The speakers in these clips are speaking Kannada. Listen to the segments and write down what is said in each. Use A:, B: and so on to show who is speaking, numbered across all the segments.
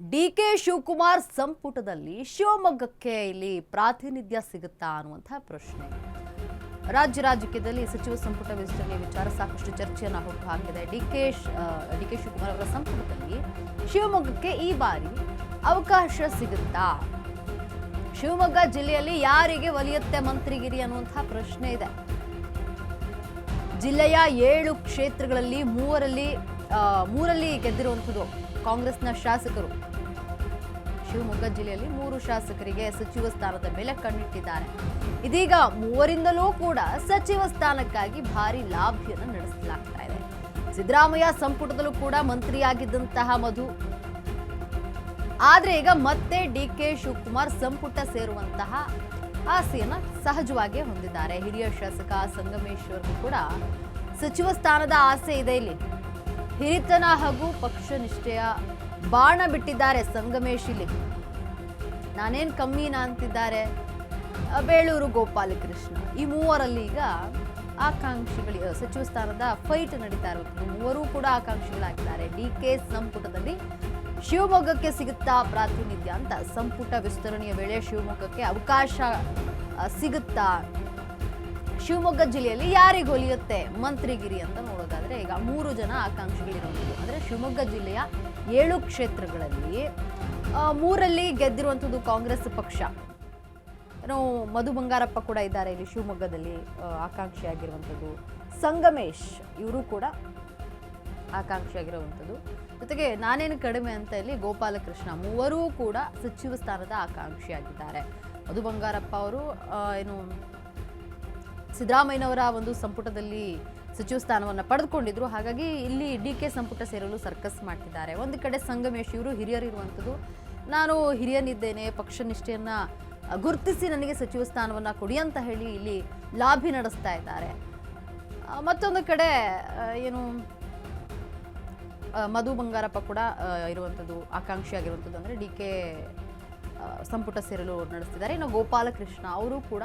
A: ಡಿ.ಕೆ. ಶಿವಕುಮಾರ್ ಸಂಪುಟದಲ್ಲಿ ಶಿವಮೊಗ್ಗಕ್ಕೆ ಇಲ್ಲಿ ಪ್ರಾತಿನಿಧ್ಯ ಸಿಗುತ್ತಾ ಅನ್ನುವಂತಹ ಪ್ರಶ್ನೆ. ರಾಜ್ಯದಲ್ಲಿ ಸಚಿವ ಸಂಪುಟ ವಿಸ್ತರಣೆ ವಿಚಾರ ಸಾಕಷ್ಟು ಚರ್ಚೆಯನ್ನು ಹುಟ್ಟುಹಾಕಿದೆ. ಡಿ.ಕೆ. ಶಿವಕುಮಾರ್ ಅವರ ಸಂಪುಟದಲ್ಲಿ ಶಿವಮೊಗ್ಗಕ್ಕೆ ಈ ಬಾರಿ ಅವಕಾಶ ಸಿಗುತ್ತಾ? ಶಿವಮೊಗ್ಗ ಜಿಲ್ಲೆಯಲ್ಲಿ ಯಾರಿಗೆ ಒಲಿಯುತ್ತೆ ಮಂತ್ರಿಗಿರಿ ಅನ್ನುವಂತಹ ಪ್ರಶ್ನೆ ಇದೆ. ಜಿಲ್ಲೆಯ 7 ಕ್ಷೇತ್ರಗಳಲ್ಲಿ ಮೂರಲ್ಲಿ ಗೆದ್ದಿರುವಂಥದ್ದು ಕಾಂಗ್ರೆಸ್ನ ಶಾಸಕರು. ಶಿವಮೊಗ್ಗ ಜಿಲ್ಲೆಯಲ್ಲಿ 3 ಶಾಸಕರಿಗೆ ಸಚಿವ ಸ್ಥಾನದ ಮೇಲೆ ಕಣ್ಣಿಟ್ಟಿದ್ದಾರೆ. ಇದೀಗ ಮೂವರಿಂದಲೂ ಕೂಡ ಸಚಿವ ಸ್ಥಾನಕ್ಕಾಗಿ ಭಾರಿ ಲಾಭಿಯನ್ನು ನಡೆಸಲಾಗ್ತಾ ಇದೆ. ಸಿದ್ದರಾಮಯ್ಯ ಸಂಪುಟದಲ್ಲೂ ಕೂಡ ಮಂತ್ರಿಯಾಗಿದ್ದಂತಹ ಮಧು, ಆದ್ರೆ ಈಗ ಮತ್ತೆ ಡಿ.ಕೆ. ಶಿವಕುಮಾರ್ ಸಂಪುಟ ಸೇರುವಂತಹ ಆಸೆಯನ್ನ ಸಹಜವಾಗಿ ಹೊಂದಿದ್ದಾರೆ. ಹಿರಿಯ ಶಾಸಕ ಸಂಗಮೇಶ್ವರ್ಗೂ ಕೂಡ ಸಚಿವ ಸ್ಥಾನದ ಆಸೆ ಇದೆ. ಇಲ್ಲಿ ಹಿರಿತನ ಹಾಗೂ ಪಕ್ಷ ನಿಷ್ಠೆಯ ಬಾಣ ಬಿಟ್ಟಿದ್ದಾರೆ ಸಂಗಮೇಶ್. ಇಲ್ಲಿ ನಾನೇನ್ ಕಮ್ಮಿನಾ ಅಂತಿದ್ದಾರೆ. ಬೇಳೂರು ಗೋಪಾಲಕೃಷ್ಣ, ಈ ಮೂವರಲ್ಲಿ ಈಗ ಆಕಾಂಕ್ಷಿಗಳು ಸಚಿವ ಸ್ಥಾನದ ಫೈಟ್ ನಡೀತಾ ಇರುವುದು. ಮೂವರು ಕೂಡ ಆಕಾಂಕ್ಷಿಗಳಾಗಿದ್ದಾರೆ. ಡಿ.ಕೆ. ಸಂಪುಟದಲ್ಲಿ ಶಿವಮೊಗ್ಗಕ್ಕೆ ಸಿಗುತ್ತಾ ಪ್ರಾತಿನಿಧ್ಯ ಅಂತ ಸಂಪುಟ ವಿಸ್ತರಣೆಯ ವೇಳೆ ಶಿವಮೊಗ್ಗಕ್ಕೆ ಅವಕಾಶ ಸಿಗುತ್ತಾ? ಶಿವಮೊಗ್ಗ ಜಿಲ್ಲೆಯಲ್ಲಿ ಯಾರಿಗೆ ಒಲಿಯುತ್ತೆ ಮಂತ್ರಿಗಿರಿ ಅಂತ ನೋಡೋದಾದ್ರೆ ಈಗ 3 ಜನ ಆಕಾಂಕ್ಷಿಗಳಿರುವಂಥದ್ದು. ಅಂದ್ರೆ ಶಿವಮೊಗ್ಗ ಜಿಲ್ಲೆಯ 7 ಕ್ಷೇತ್ರಗಳಲ್ಲಿ 3ರಲ್ಲಿ ಗೆದ್ದಿರುವಂಥದ್ದು ಕಾಂಗ್ರೆಸ್ ಪಕ್ಷ. ಮಧು ಬಂಗಾರಪ್ಪ ಕೂಡ ಇದ್ದಾರೆ ಇಲ್ಲಿ ಶಿವಮೊಗ್ಗದಲ್ಲಿ ಆಕಾಂಕ್ಷಿಯಾಗಿರುವಂಥದ್ದು. ಸಂಗಮೇಶ್ ಇವರು ಕೂಡ ಆಕಾಂಕ್ಷಿಯಾಗಿರುವಂಥದ್ದು. ಜೊತೆಗೆ ನಾನೇನು ಕಡಿಮೆ ಅಂತ ಇಲ್ಲಿ ಗೋಪಾಲಕೃಷ್ಣ, ಮೂವರೂ ಕೂಡ ಸಚಿವ ಸ್ಥಾನದ ಆಕಾಂಕ್ಷಿಯಾಗಿದ್ದಾರೆ. ಮಧು ಬಂಗಾರಪ್ಪ ಅವರು ಸಿದ್ದರಾಮಯ್ಯನವರ ಒಂದು ಸಂಪುಟದಲ್ಲಿ ಸಚಿವ ಸ್ಥಾನವನ್ನು ಪಡೆದುಕೊಂಡಿದ್ರು. ಹಾಗಾಗಿ ಇಲ್ಲಿ ಡಿ.ಕೆ. ಸಂಪುಟ ಸೇರಲು ಸರ್ಕಸ್ ಮಾಡ್ತಿದ್ದಾರೆ. ಒಂದು ಕಡೆ ಸಂಗಮೇಶ್, ಇವರು ಹಿರಿಯರಿರುವಂಥದ್ದು. ನಾನು ಹಿರಿಯನಿದ್ದೇನೆ, ಪಕ್ಷ ನಿಷ್ಠೆಯನ್ನ ಗುರುತಿಸಿ ನನಗೆ ಸಚಿವ ಸ್ಥಾನವನ್ನು ಕೊಡಿ ಅಂತ ಹೇಳಿ ಇಲ್ಲಿ ಲಾಬಿ ನಡೆಸ್ತಾ ಇದ್ದಾರೆ. ಮತ್ತೊಂದು ಕಡೆ ಮಧು ಬಂಗಾರಪ್ಪ ಕೂಡ ಇರುವಂಥದ್ದು ಆಕಾಂಕ್ಷಿಯಾಗಿರುವಂಥದ್ದು. ಅಂದರೆ ಡಿ.ಕೆ. ಸಂಪುಟ ಸೇರಲು ನಡೆಸ್ತಿದ್ದಾರೆ. ಇನ್ನು ಗೋಪಾಲಕೃಷ್ಣ ಅವರು ಕೂಡ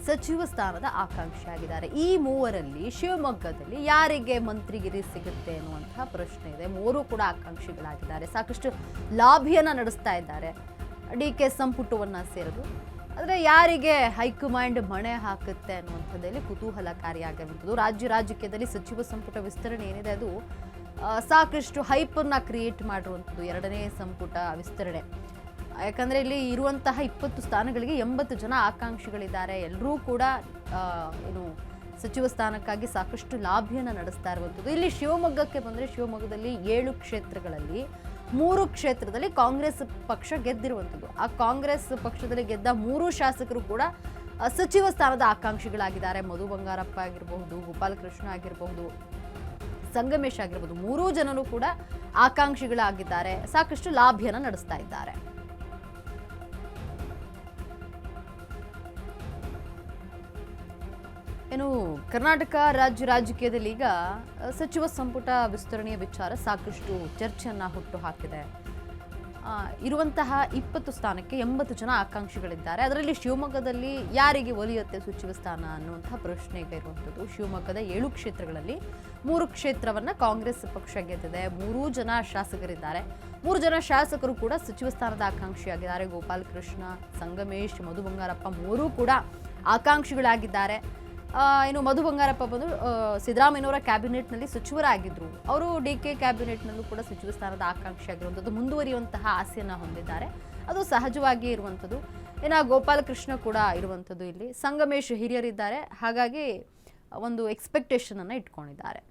A: ಸಚಿವ ಸ್ಥಾನದ ಆಕಾಂಕ್ಷಿಯಾಗಿದ್ದಾರೆ. ಈ ಮೂವರಲ್ಲಿ ಶಿವಮೊಗ್ಗದಲ್ಲಿ ಯಾರಿಗೆ ಮಂತ್ರಿಗಿರಿ ಸಿಗುತ್ತೆ ಅನ್ನುವಂತಹ ಪ್ರಶ್ನೆ ಇದೆ. ಮೂವರು ಕೂಡ ಆಕಾಂಕ್ಷಿಗಳಾಗಿದ್ದಾರೆ. ಸಾಕಷ್ಟು ಲಾಭಿಯನ್ನ ನಡೆಸ್ತಾ ಇದ್ದಾರೆ ಡಿ.ಕೆ. ಸಂಪುಟವನ್ನ ಸೇರಲು. ಆದರೆ ಯಾರಿಗೆ ಹೈಕಮಾಂಡ್ ಮಣೆ ಹಾಕುತ್ತೆ ಅನ್ನುವಂಥದ್ದಲ್ಲಿ ಕುತೂಹಲಕಾರಿಯಾಗಿರುವಂಥದ್ದು. ರಾಜ್ಯದಲ್ಲಿ ಸಚಿವ ಸಂಪುಟ ವಿಸ್ತರಣೆ ಏನಿದೆ ಅದು ಸಾಕಷ್ಟು ಹೈಪನ್ನ ಕ್ರಿಯೇಟ್ ಮಾಡಿರುವಂಥದ್ದು 2ನೇ ಸಂಪುಟ ವಿಸ್ತರಣೆ. ಯಾಕಂದರೆ ಇಲ್ಲಿ ಇರುವಂತಹ 20 ಸ್ಥಾನಗಳಿಗೆ 80 ಜನ ಆಕಾಂಕ್ಷಿಗಳಿದ್ದಾರೆ. ಎಲ್ಲರೂ ಕೂಡ ಸಚಿವ ಸ್ಥಾನಕ್ಕಾಗಿ ಸಾಕಷ್ಟು ಲಾಭಿಯನ್ನು ನಡೆಸ್ತಾ ಇರುವಂಥದ್ದು. ಇಲ್ಲಿ ಶಿವಮೊಗ್ಗಕ್ಕೆ ಬಂದರೆ ಶಿವಮೊಗ್ಗದಲ್ಲಿ 7 ಕ್ಷೇತ್ರಗಳಲ್ಲಿ 3 ಕ್ಷೇತ್ರದಲ್ಲಿ ಕಾಂಗ್ರೆಸ್ ಪಕ್ಷ ಗೆದ್ದಿರುವಂಥದ್ದು. ಆ ಕಾಂಗ್ರೆಸ್ ಪಕ್ಷದಲ್ಲಿ ಗೆದ್ದ 3 ಶಾಸಕರು ಕೂಡ ಸಚಿವ ಸ್ಥಾನದ ಆಕಾಂಕ್ಷಿಗಳಾಗಿದ್ದಾರೆ. ಮಧು ಬಂಗಾರಪ್ಪ ಆಗಿರಬಹುದು, ಗೋಪಾಲಕೃಷ್ಣ ಆಗಿರಬಹುದು, ಸಂಗಮೇಶ್ ಆಗಿರಬಹುದು, 3 ಜನರು ಕೂಡ ಆಕಾಂಕ್ಷಿಗಳಾಗಿದ್ದಾರೆ. ಸಾಕಷ್ಟು ಲಾಭಿಯನ್ನು ನಡೆಸ್ತಾ ಇದ್ದಾರೆ. ಕರ್ನಾಟಕ ರಾಜಕೀಯದಲ್ಲಿ ಈಗ ಸಚಿವ ಸಂಪುಟ ವಿಸ್ತರಣೆಯ ವಿಚಾರ ಸಾಕಷ್ಟು ಚರ್ಚೆಯನ್ನ ಹುಟ್ಟು ಹಾಕಿದೆ. ಇರುವಂತಹ 20 ಸ್ಥಾನಕ್ಕೆ 80 ಜನ ಆಕಾಂಕ್ಷಿಗಳಿದ್ದಾರೆ. ಅದರಲ್ಲಿ ಶಿವಮೊಗ್ಗದಲ್ಲಿ ಯಾರಿಗೆ ಒಲಿಯುತ್ತೆ ಸಚಿವ ಸ್ಥಾನ ಅನ್ನುವಂತಹ ಪ್ರಶ್ನೆ ಇರುವಂಥದ್ದು. ಶಿವಮೊಗ್ಗದ 7 ಕ್ಷೇತ್ರಗಳಲ್ಲಿ 3 ಕ್ಷೇತ್ರವನ್ನ ಕಾಂಗ್ರೆಸ್ ಪಕ್ಷ ಗೆದ್ದಿದೆ. 3 ಜನ ಶಾಸಕರಿದ್ದಾರೆ. 3 ಜನ ಶಾಸಕರು ಕೂಡ ಸಚಿವ ಸ್ಥಾನದ ಆಕಾಂಕ್ಷಿಯಾಗಿದ್ದಾರೆ. ಗೋಪಾಲಕೃಷ್ಣ, ಸಂಗಮೇಶ್, ಮಧು ಬಂಗಾರಪ್ಪ ಮೂರೂ ಕೂಡ ಆಕಾಂಕ್ಷಿಗಳಾಗಿದ್ದಾರೆ. ಮಧು ಬಂಗಾರಪ್ಪ ಬಂದು ಸಿದ್ದರಾಮಯ್ಯನವರ ಕ್ಯಾಬಿನೆಟ್ನಲ್ಲಿ ಸಚಿವರಾಗಿದ್ದರು. ಅವರು ಡಿ.ಕೆ. ಕ್ಯಾಬಿನೆಟ್ನಲ್ಲೂ ಕೂಡ ಸಚಿವ ಸ್ಥಾನದ ಆಕಾಂಕ್ಷಿಯಾಗಿರುವಂಥದ್ದು. ಮುಂದುವರಿಯುವಂತಹ ಆಸೆಯನ್ನು ಹೊಂದಿದ್ದಾರೆ. ಅದು ಸಹಜವಾಗಿಯೇ ಇರುವಂಥದ್ದು. ಗೋಪಾಲಕೃಷ್ಣ ಕೂಡ ಇರುವಂಥದ್ದು. ಇಲ್ಲಿ ಸಂಗಮೇಶ್ ಹಿರಿಯರಿದ್ದಾರೆ. ಹಾಗಾಗಿ ಒಂದು ಎಕ್ಸ್ಪೆಕ್ಟೇಷನ್ ಅನ್ನು ಇಟ್ಕೊಂಡಿದ್ದಾರೆ.